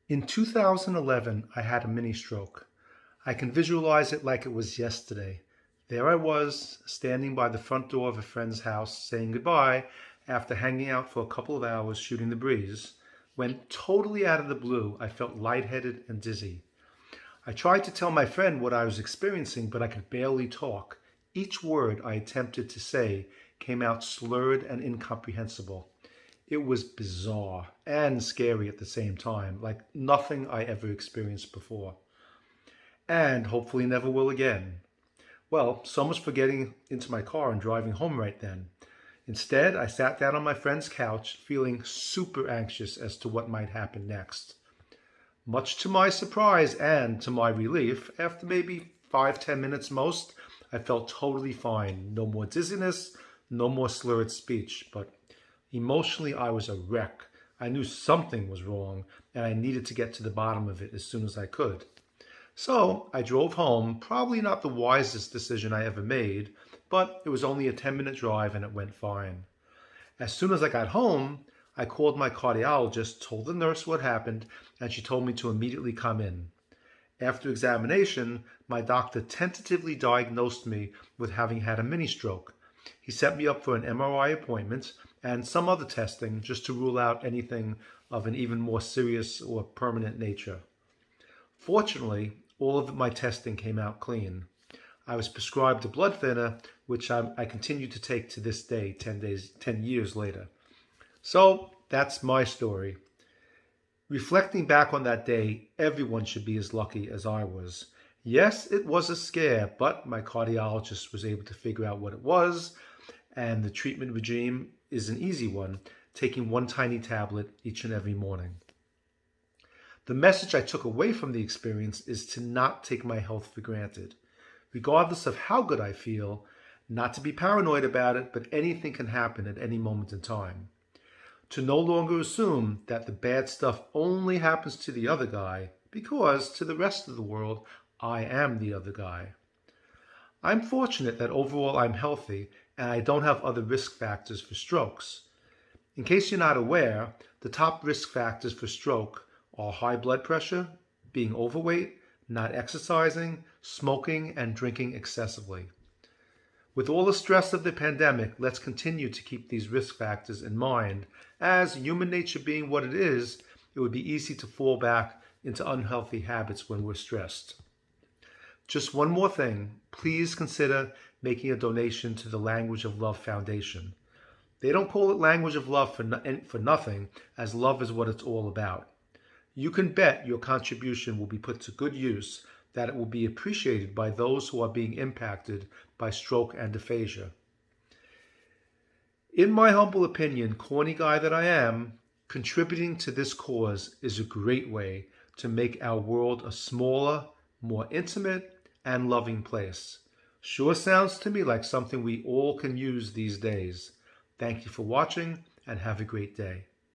In 2011, I had a mini stroke. I can visualize it like it was yesterday. There I was, standing by the front door of a friend's house, saying goodbye after hanging out for a couple of hours shooting the breeze, when totally out of the blue, I felt lightheaded and dizzy. I tried to tell my friend what I was experiencing, but I could barely talk. Each word I attempted to say came out slurred and incomprehensible. It was bizarre and scary at the same time, like nothing I ever experienced before. And hopefully never will again. Well, so much for getting into my car and driving home right then. Instead, I sat down on my friend's couch, feeling super anxious as to what might happen next. Much to my surprise and to my relief, after maybe 5-10 minutes most, I felt totally fine. No more dizziness, no more slurred speech, but emotionally, I was a wreck. I knew something was wrong, and I needed to get to the bottom of it as soon as I could. So I drove home, probably not the wisest decision I ever made, but it was only a 10-minute drive and it went fine. As soon as I got home, I called my cardiologist, told the nurse what happened, and she told me to immediately come in. After examination, my doctor tentatively diagnosed me with having had a mini stroke. He set me up for an MRI appointment and some other testing just to rule out anything of an even more serious or permanent nature. Fortunately, all of my testing came out clean. I was prescribed a blood thinner, which I continue to take to this day, 10 years later. So that's my story. Reflecting back on that day, everyone should be as lucky as I was. Yes, it was a scare, but my cardiologist was able to figure out what it was, and the treatment regime is an easy one, taking one tiny tablet each and every morning. The message I took away from the experience is to not take my health for granted. Regardless of how good I feel, not to be paranoid about it, but anything can happen at any moment in time. To no longer assume that the bad stuff only happens to the other guy, because to the rest of the world, I am the other guy. I'm fortunate that overall I'm healthy and I don't have other risk factors for strokes. In case you're not aware, the top risk factors for stroke are high blood pressure, being overweight, not exercising, smoking, and drinking excessively. With all the stress of the pandemic, let's continue to keep these risk factors in mind, as human nature being what it is would be easy to fall back into unhealthy habits when we're stressed. Just one more thing, please consider making a donation to the Language of Love Foundation. They don't call it Language of Love for nothing, as love is what it's all about. You can bet your contribution will be put to good use, that it will be appreciated by those who are being impacted by stroke and aphasia. In my humble opinion, corny guy that I am, contributing to this cause is a great way to make our world a smaller, more intimate, and loving place. Sure sounds to me like something we all can use these days. Thank you for watching and have a great day.